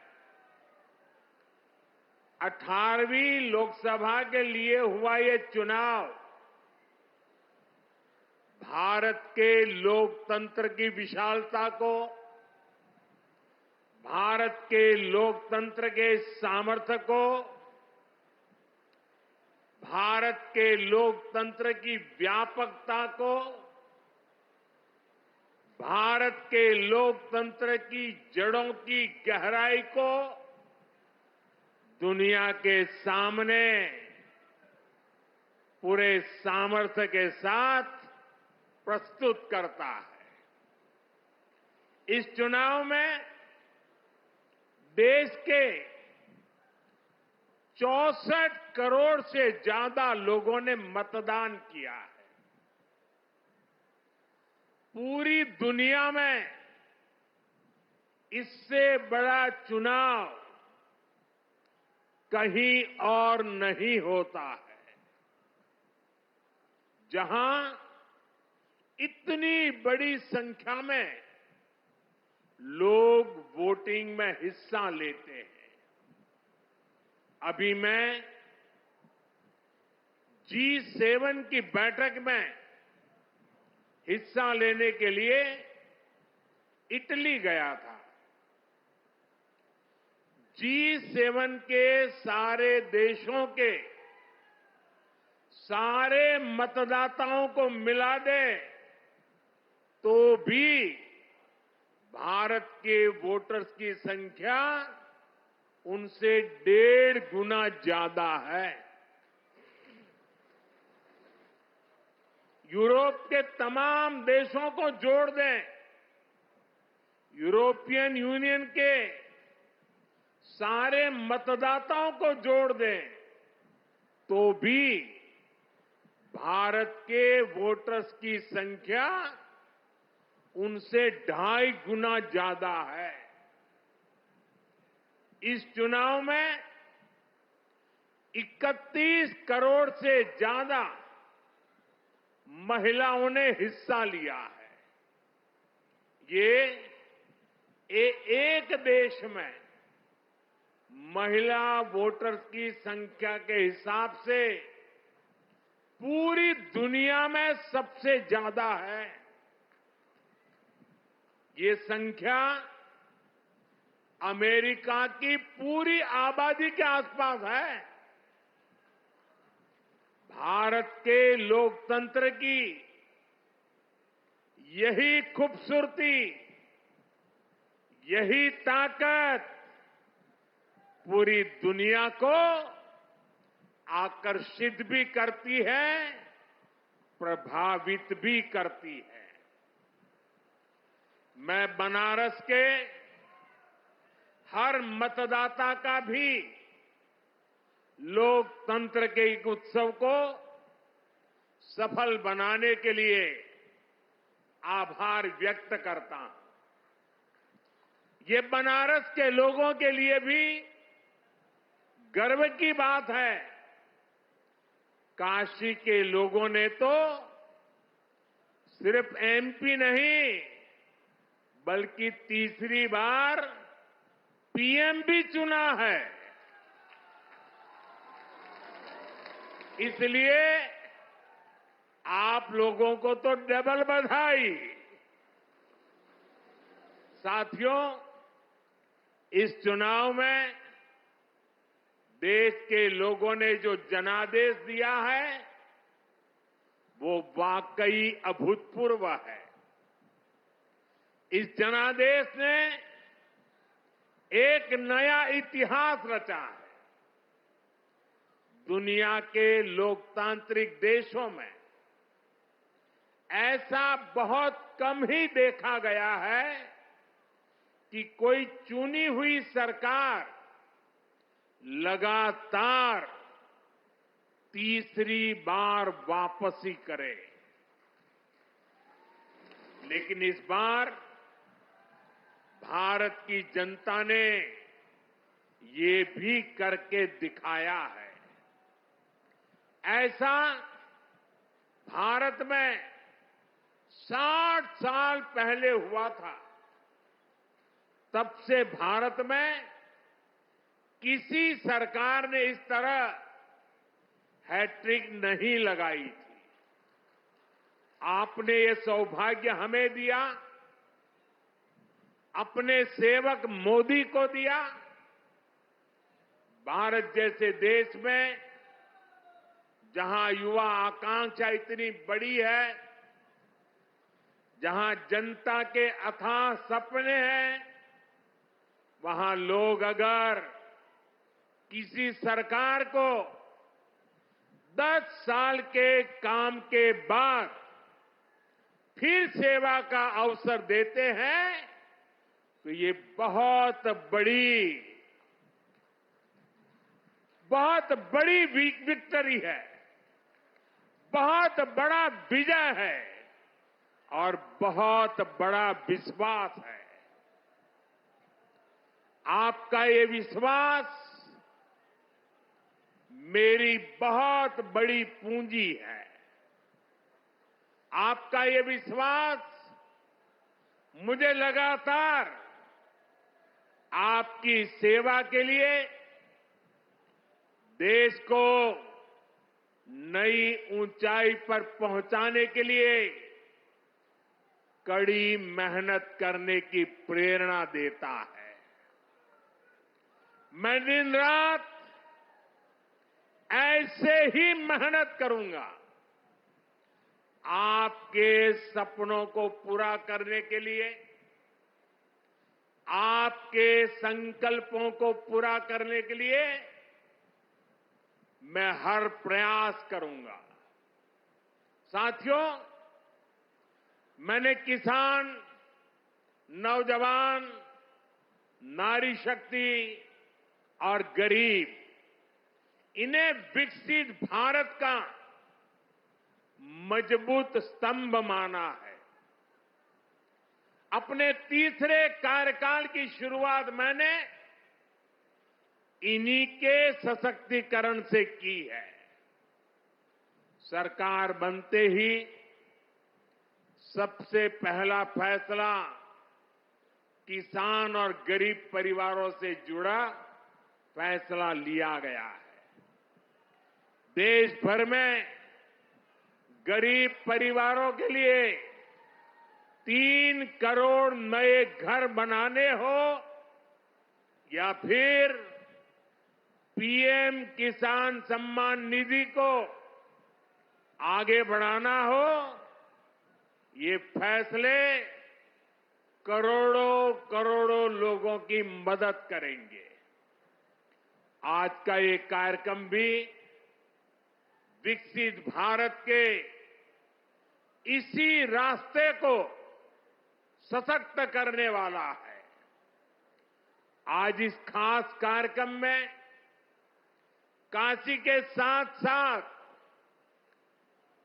18वीं लोकसभा के लिए हुआ ये चुनाव भारत के लोकतंत्र की विशालता को, भारत के लोकतंत्र के सामर्थ्य को, भारत के लोकतंत्र की व्यापकता को, भारत के लोकतंत्र की जड़ों की गहराई को दुनिया के सामने पूरे सामर्थ्य के साथ प्रस्तुत करता है। इस चुनाव में देश के 64 करोड़ से ज्यादा लोगों ने मतदान किया है। पूरी दुनिया में इससे बड़ा चुनाव कहीं और नहीं होता है, जहां इतनी बड़ी संख्या में लोग वोटिंग में हिस्सा लेते हैं। अभी मैं G7 की बैठक में हिस्सा लेने के लिए इटली गया था। G7 के सारे देशों के सारे मतदाताओं को मिला दे तो भी भारत के वोटर्स की संख्या उनसे 1.5 गुना ज्यादा है। यूरोप के तमाम देशों को जोड़ दें, यूरोपियन यूनियन के सारे मतदाताओं को जोड़ दें, तो भी भारत के वोटर्स की संख्या उनसे 2.5 गुना ज्यादा है। इस चुनाव में 31 करोड़ से ज्यादा महिलाओं ने हिस्सा लिया है। ये एक देश में महिला वोटर्स की संख्या के हिसाब से पूरी दुनिया में सबसे ज्यादा है। ये संख्या अमेरिका की पूरी आबादी के आसपास है। भारत के लोकतंत्र की यही खूबसूरती, यही ताकत पूरी दुनिया को आकर्षित भी करती है, प्रभावित भी करती है। मैं बनारस के हर मतदाता का भी लोकतंत्र के एक उत्सव को सफल बनाने के लिए आभार व्यक्त करता हूं। ये बनारस के लोगों के लिए भी गर्व की बात है। काशी के लोगों ने तो सिर्फ MP नहीं, बल्कि तीसरी बार PM भी चुना है। इसलिए आप लोगों को तो डबल बधाई। साथियों, इस चुनाव में देश के लोगों ने जो जनादेश दिया है वो वाकई अभूतपूर्व है। इस जनादेश ने एक नया इतिहास रचा है। दुनिया के लोकतांत्रिक देशों में ऐसा बहुत कम ही देखा गया है कि कोई चुनी हुई सरकार लगातार तीसरी बार वापसी करे। लेकिन इस बार भारत की जनता ने ये भी करके दिखाया है। ऐसा भारत में 60 साल पहले हुआ था। तब से भारत में किसी सरकार ने इस तरह हैट्रिक नहीं लगाई थी। आपने ये सौभाग्य हमें दिया, अपने सेवक मोदी को दिया। भारत जैसे देश में जहां युवा आकांक्षा इतनी बड़ी है, जहां जनता के अथाह सपने हैं, वहां लोग अगर किसी सरकार को 10 साल के काम के बाद फिर सेवा का अवसर देते हैं तो ये बहुत बड़ी विक्ट्री है, बहुत बड़ा विजय है और बहुत बड़ा विश्वास है। आपका ये विश्वास मेरी बहुत बड़ी पूंजी है। आपका ये विश्वास मुझे लगातार आपकी सेवा के लिए देश को नई ऊंचाई पर पहुंचाने के लिए कड़ी मेहनत करने की प्रेरणा देता है। मैं दिन रात ऐसे ही मेहनत करूंगा आपके सपनों को पूरा करने के लिए, आपके संकल्पों को पूरा करने के लिए मैं हर प्रयास करूंगा। साथियों, मैंने किसान, नौजवान, नारी शक्ति और गरीब, इन्हें विकसित भारत का मजबूत स्तंभ माना है। अपने तीसरे कार्यकाल की शुरुआत मैंने इन्हीं के सशक्तिकरण से की है। सरकार बनते ही सबसे पहला फैसला किसान और गरीब परिवारों से जुड़ा फैसला लिया गया है। देश भर में गरीब परिवारों के लिए 3 करोड़ नए घर बनाने हो या फिर पीएम किसान सम्मान निधि को आगे बढ़ाना हो, ये फैसले करोड़ों करोड़ों लोगों की मदद करेंगे। आज का ये कार्यक्रम भी विकसित भारत के इसी रास्ते को सशक्त करने वाला है। आज इस खास कार्यक्रम में काशी के साथ साथ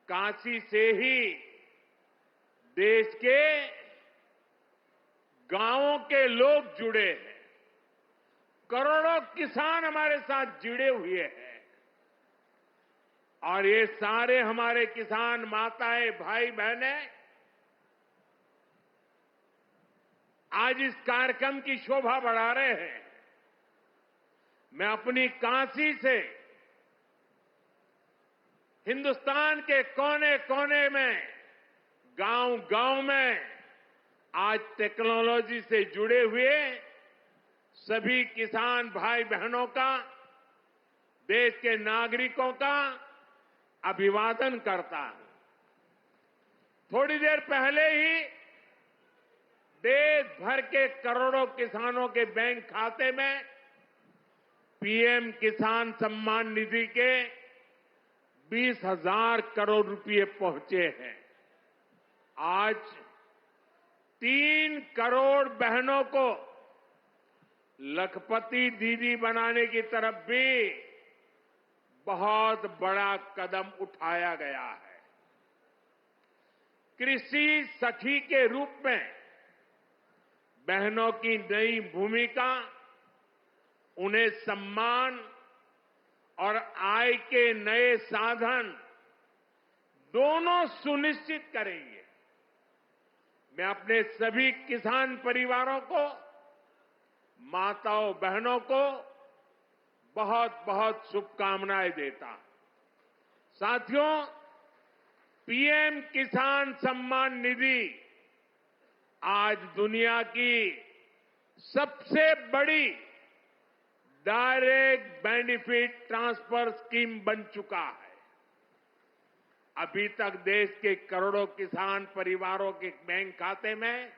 काशी से ही देश के गांवों के लोग जुड़े हैं। करोड़ों किसान हमारे साथ जुड़े हुए हैं और ये सारे हमारे किसान माताएं, भाई बहनें आज इस कार्यक्रम की शोभा बढ़ा रहे हैं। मैं अपनी काशी से हिंदुस्तान के कोने कोने में, गांव-गांव में आज टेक्नोलॉजी से जुड़े हुए सभी किसान भाई बहनों का, देश के नागरिकों का अभिवादन करता हूं। थोड़ी देर पहले ही देश भर के करोड़ों किसानों के बैंक खाते में पीएम किसान सम्मान निधि के 20,000 करोड़ रुपए पहुंचे हैं। आज 3 करोड़ बहनों को लखपति दीदी बनाने की तरफ भी बहुत बड़ा कदम उठाया गया है। कृषि सखी के रूप में बहनों की नई भूमिका उन्हें सम्मान और आय के नए साधन दोनों सुनिश्चित करेंगे। मैं अपने सभी किसान परिवारों को, माताओं बहनों को बहुत बहुत शुभकामनाएं देता हूं। साथियों, पीएम किसान सम्मान निधि आज दुनिया की सबसे बड़ी डायरेक्ट बेनिफिट ट्रांसफर स्कीम बन चुका है। अभी तक देश के करोड़ों किसान परिवारों के बैंक खाते में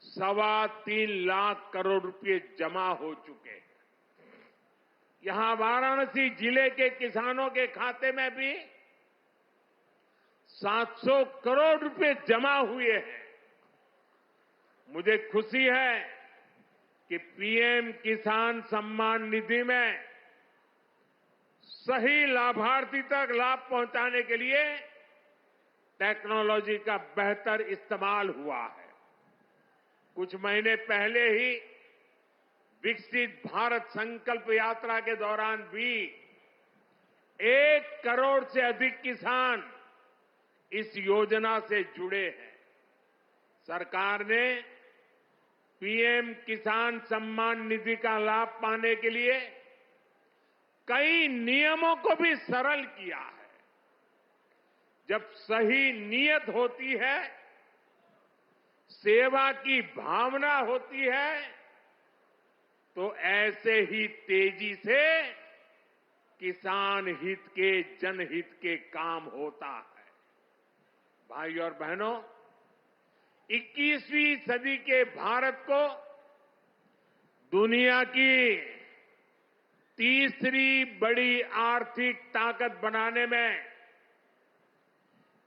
3.25 लाख करोड़ रुपए जमा हो चुके हैं। यहां वाराणसी जिले के किसानों के खाते में भी 700 करोड़ रुपए जमा हुए हैं। मुझे खुशी है कि पीएम किसान सम्मान निधि में सही लाभार्थी तक लाभ पहुंचाने के लिए टेक्नोलॉजी का बेहतर इस्तेमाल हुआ है। कुछ महीने पहले ही विकसित भारत संकल्प यात्रा के दौरान भी 1 करोड़ से अधिक किसान इस योजना से जुड़े हैं। सरकार ने पीएम किसान सम्मान निधि का लाभ पाने के लिए कई नियमों को भी सरल किया है। जब सही नीयत होती है, सेवा की भावना होती है, तो ऐसे ही तेजी से किसान हित के, जनहित के काम होता है। भाई और बहनों, 21वीं सदी के भारत को दुनिया की तीसरी बड़ी आर्थिक ताकत बनाने में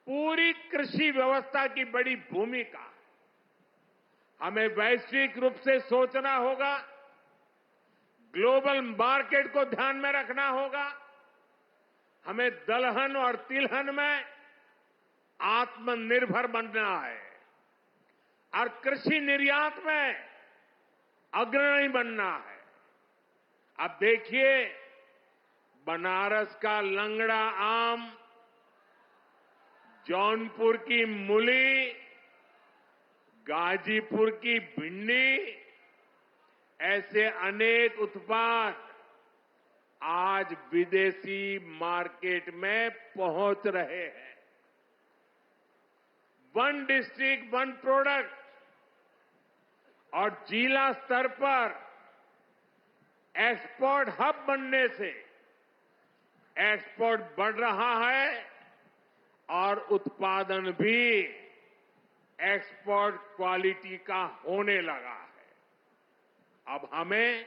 पूरी कृषि व्यवस्था की बड़ी भूमिका है। हमें वैश्विक रूप से सोचना होगा, ग्लोबल मार्केट को ध्यान में रखना होगा। हमें दलहन और तिलहन में आत्मनिर्भर बनना है और कृषि निर्यात में अग्रणी बनना है। अब देखिए, बनारस का लंगड़ा आम, जौनपुर की मूली, गाजीपुर की भिंडी, ऐसे अनेक उत्पाद आज विदेशी मार्केट में पहुंच रहे हैं। वन डिस्ट्रिक्ट वन प्रोडक्ट और जिला स्तर पर एक्सपोर्ट हब बनने से एक्सपोर्ट बढ़ रहा है और उत्पादन भी एक्सपोर्ट क्वालिटी का होने लगा है। अब हमें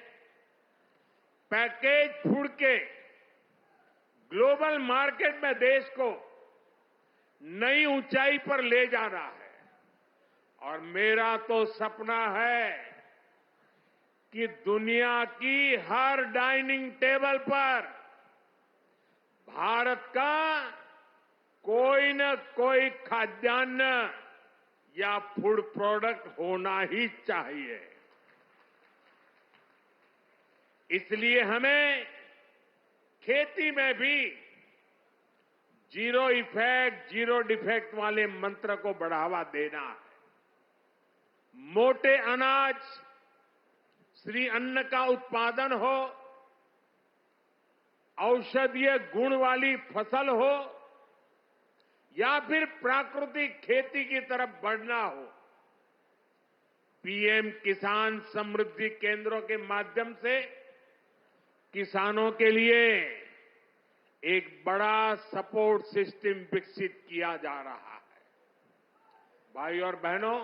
पैकेज फूड के ग्लोबल मार्केट में देश को नई ऊंचाई पर ले जाना है और मेरा तो सपना है कि दुनिया की हर डाइनिंग टेबल पर भारत का कोई न कोई खाद्यान्न या फूड प्रोडक्ट होना ही चाहिए। इसलिए हमें खेती में भी जीरो इफेक्ट, जीरो डिफेक्ट वाले मंत्र को बढ़ावा देना है। मोटे अनाज, श्री अन्न का उत्पादन हो, औषधीय गुण वाली फसल हो या फिर प्राकृतिक खेती की तरफ बढ़ना हो, पीएम किसान समृद्धि केंद्रों के माध्यम से किसानों के लिए एक बड़ा सपोर्ट सिस्टम विकसित किया जा रहा है। भाई और बहनों,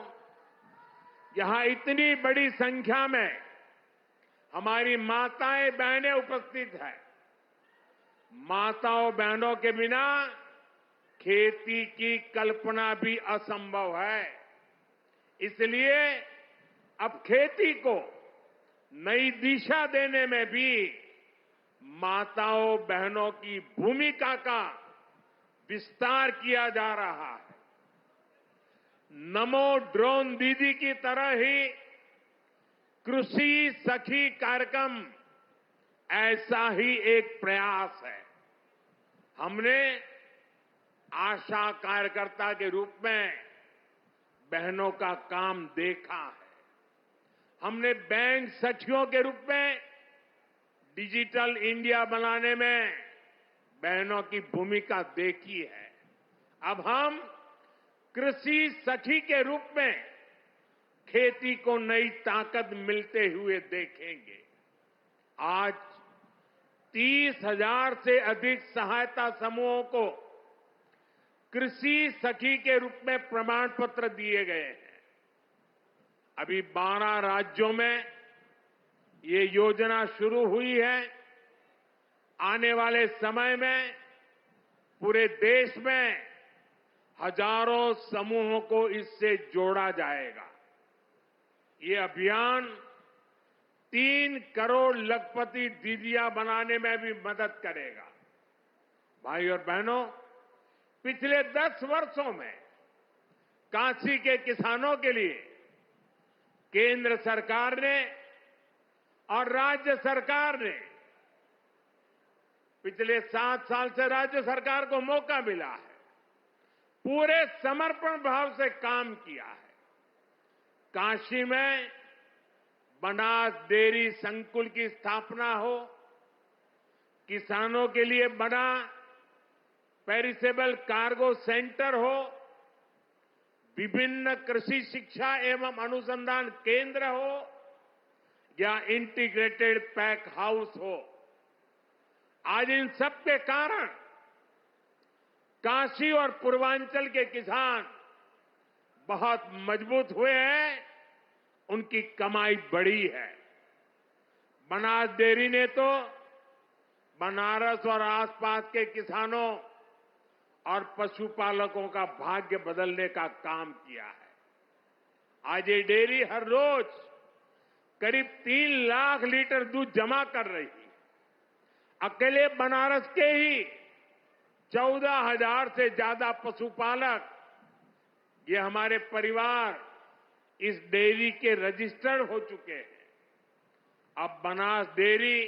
यहां इतनी बड़ी संख्या में हमारी माताएं बहनें उपस्थित हैं। माताओं बहनों के बिना खेती की कल्पना भी असंभव है। इसलिए अब खेती को नई दिशा देने में भी माताओं बहनों की भूमिका का विस्तार किया जा रहा है। नमो ड्रोन दीदी की तरह ही कृषि सखी कार्यक्रम ऐसा ही एक प्रयास है। हमने आशा कार्यकर्ता के रूप में बहनों का काम देखा है। हमने बैंक सखियों के रूप में डिजिटल इंडिया बनाने में बहनों की भूमिका देखी है। अब हम कृषि सखी के रूप में खेती को नई ताकत मिलते हुए देखेंगे। आज 30,000 से अधिक सहायता समूहों को कृषि सखी के रूप में प्रमाण पत्र दिए गए हैं। अभी 12 राज्यों में ये योजना शुरू हुई है आने वाले समय में पूरे देश में हजारों समूहों को इससे जोड़ा जाएगा। ये अभियान 3 करोड़ लखपति दीदियां बनाने में भी मदद करेगा। भाई और बहनों, पिछले 10 वर्षों में काशी के किसानों के लिए केंद्र सरकार ने और राज्य सरकार ने, पिछले 7 साल से राज्य सरकार को मौका मिला है, पूरे समर्पण भाव से काम किया है। काशी में बनास डेयरी संकुल की स्थापना हो, किसानों के लिए बना पेरिसेबल कार्गो सेंटर हो, विभिन्न कृषि शिक्षा एवं अनुसंधान केंद्र हो या इंटीग्रेटेड पैक हाउस हो, आज इन सब के कारण काशी और पूर्वांचल के किसान बहुत मजबूत हुए हैं, उनकी कमाई बढ़ी है। बनास डेयरी ने तो बनारस और आसपास के किसानों और पशुपालकों का भाग्य बदलने का काम किया है। आज ये डेयरी हर रोज करीब 3 लाख लीटर दूध जमा कर रही है। अकेले बनारस के ही 14,000 से ज्यादा पशुपालक, ये हमारे परिवार इस डेयरी के रजिस्टर्ड हो चुके हैं। अब बनास डेयरी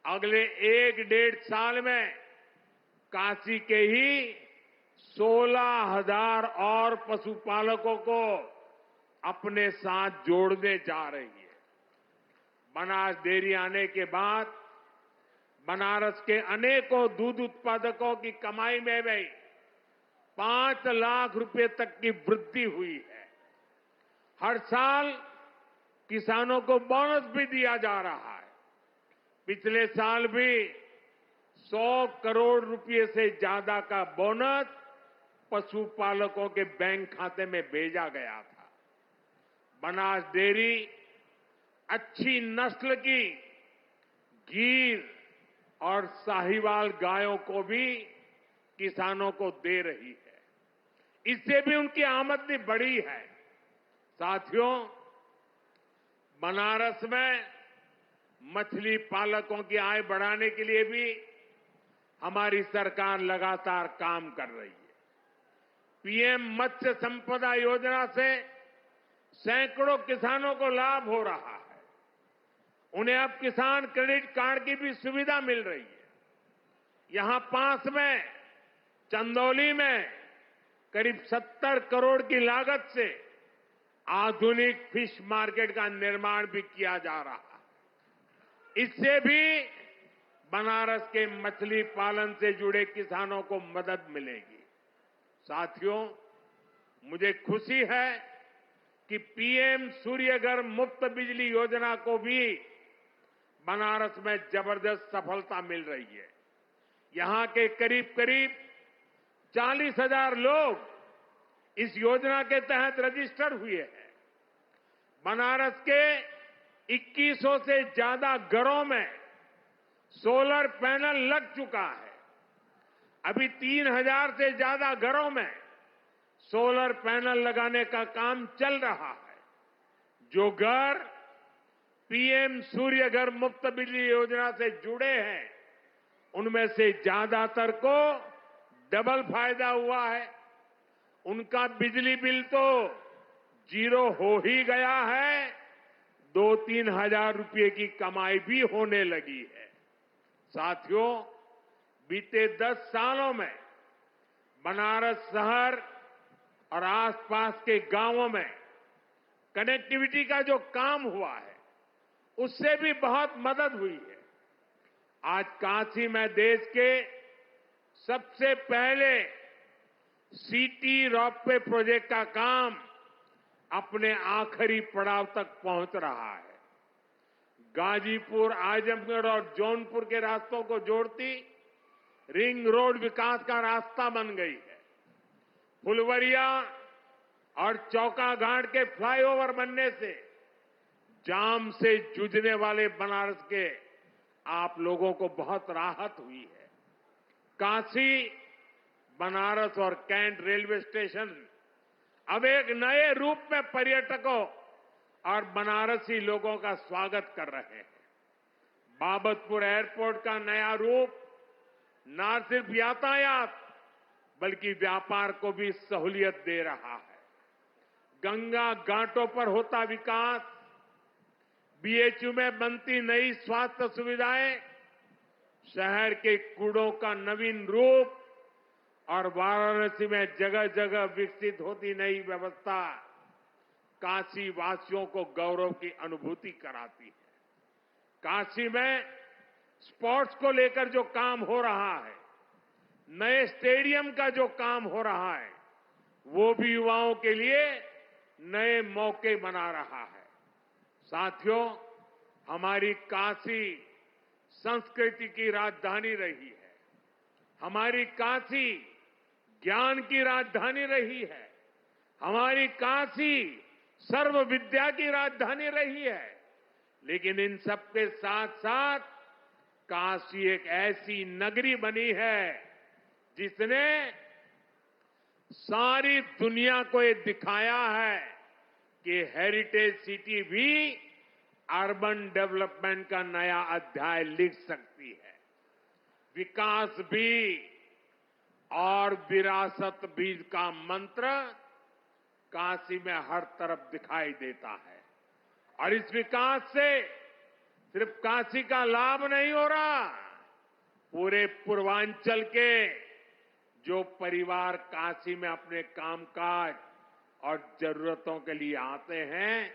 अगले 1-1.5 साल में काशी के ही 16,000 और पशुपालकों को अपने साथ जोड़ने जा रही है। बनास डेयरी आने के बाद बनारस के अनेकों दूध उत्पादकों की कमाई में भी 5 लाख रुपए तक की वृद्धि हुई है। हर साल किसानों को बोनस भी दिया जा रहा है। पिछले साल भी 100 करोड़ रुपए से ज्यादा का बोनस पशुपालकों के बैंक खाते में भेजा गया था। बनास डेयरी अच्छी नस्ल की गीर और साहिवाल गायों को भी किसानों को दे रही है। इससे भी उनकी आमदनी बढ़ी है। साथियों, बनारस में मछली पालकों की आय बढ़ाने के लिए भी हमारी सरकार लगातार काम कर रही है। पीएम मत्स्य संपदा योजना से सैकड़ों किसानों को लाभ हो रहा है। उन्हें अब किसान क्रेडिट कार्ड की भी सुविधा मिल रही है। यहां पास में चंदौली में करीब 70 करोड़ की लागत से आधुनिक फिश मार्केट का निर्माण भी किया जा रहा है। इससे भी बनारस के मछली पालन से जुड़े किसानों को मदद मिलेगी। साथियों, मुझे खुशी है कि पीएम सूर्यघर मुफ्त बिजली योजना को भी बनारस में जबरदस्त सफलता मिल रही है। यहां के करीब 40,000 लोग इस योजना के तहत रजिस्टर हुए हैं। बनारस के 2100 से ज्यादा घरों में सोलर पैनल लग चुका है। अभी 3,000 से ज्यादा घरों में सोलर पैनल लगाने का काम चल रहा है। जो घर पीएम सूर्यघर मुफ्त बिजली योजना से जुड़े हैं, उनमें से ज्यादातर को डबल फायदा हुआ है। उनका बिजली बिल तो 0 हो ही गया है, 2-3 हजार रुपये की कमाई भी होने लगी है। साथियों, बीते 10 सालों में बनारस शहर और आसपास के गांवों में कनेक्टिविटी का जो काम हुआ है, उससे भी बहुत मदद हुई है। आज काशी में देश के सबसे पहले सिटी रोपवे प्रोजेक्ट का काम अपने आखिरी पड़ाव तक पहुंच रहा है। गाजीपुर, आजमगढ़ और जौनपुर के रास्तों को जोड़ती रिंग रोड विकास का रास्ता बन गई है। फुलवरिया और चौका घाट के फ्लाईओवर बनने से जाम से जूझने वाले बनारस के आप लोगों को बहुत राहत हुई है। काशी, बनारस और कैंट रेलवे स्टेशन अब एक नए रूप में पर्यटकों और बनारसी लोगों का स्वागत कर रहे हैं। बाबतपुर एयरपोर्ट का नया रूप न सिर्फ यातायात बल्कि व्यापार को भी सहूलियत दे रहा है। गंगा घाटों पर होता विकास, बीएचयू में बनती नई स्वास्थ्य सुविधाएं, शहर के कूड़ों का नवीन रूप और वाराणसी में जगह जगह विकसित होती नई व्यवस्था काशी वासियों को गौरव की अनुभूति कराती है। काशी में स्पोर्ट्स को लेकर जो काम हो रहा है, नए स्टेडियम का जो काम हो रहा है, वो भी युवाओं के लिए नए मौके बना रहा है। साथियों, हमारी काशी संस्कृति की राजधानी रही है। हमारी काशी ज्ञान की राजधानी रही है। हमारी काशी सर्व विद्या की राजधानी रही है। लेकिन इन सबके साथ साथ काशी एक ऐसी नगरी बनी है जिसने सारी दुनिया को ये दिखाया है कि हेरिटेज सिटी भी अर्बन डेवलपमेंट का नया अध्याय लिख सकती है। विकास भी और विरासत भी का मंत्र काशी में हर तरफ दिखाई देता है। और इस विकास से सिर्फ काशी का लाभ नहीं हो रहा, पूरे पूर्वांचल के जो परिवार काशी में अपने कामकाज और जरूरतों के लिए आते हैं,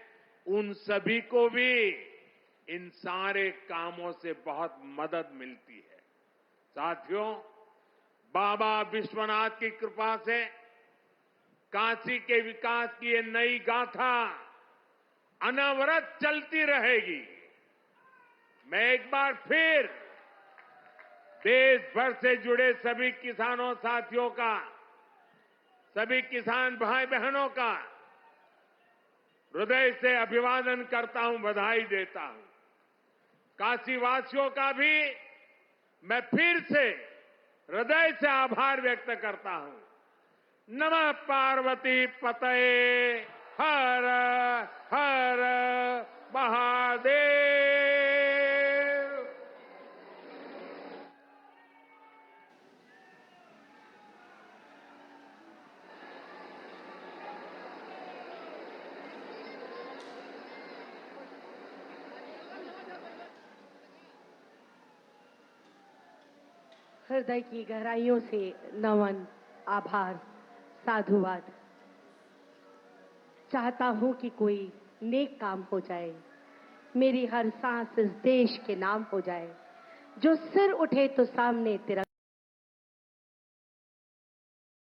उन सभी को भी इन सारे कामों से बहुत मदद मिलती है। साथियों, बाबा विश्वनाथ की कृपा से काशी के विकास की ये नई गाथा अनवरत चलती रहेगी। मैं एक बार फिर देश भर से जुड़े सभी किसानों साथियों का, सभी किसान भाई बहनों का हृदय से अभिवादन करता हूं, बधाई देता हूं। काशी वासियों का भी मैं फिर से हृदय से आभार व्यक्त करता हूं। नमः पार्वती पतये हर हर महादेव। हृदय की गहराइयों से नमन, आभार, साधुवाद। चाहता हूं कि कोई नेक काम हो जाए, मेरी हर सांस इस देश के नाम हो जाए। जो सिर उठे तो सामने तेरा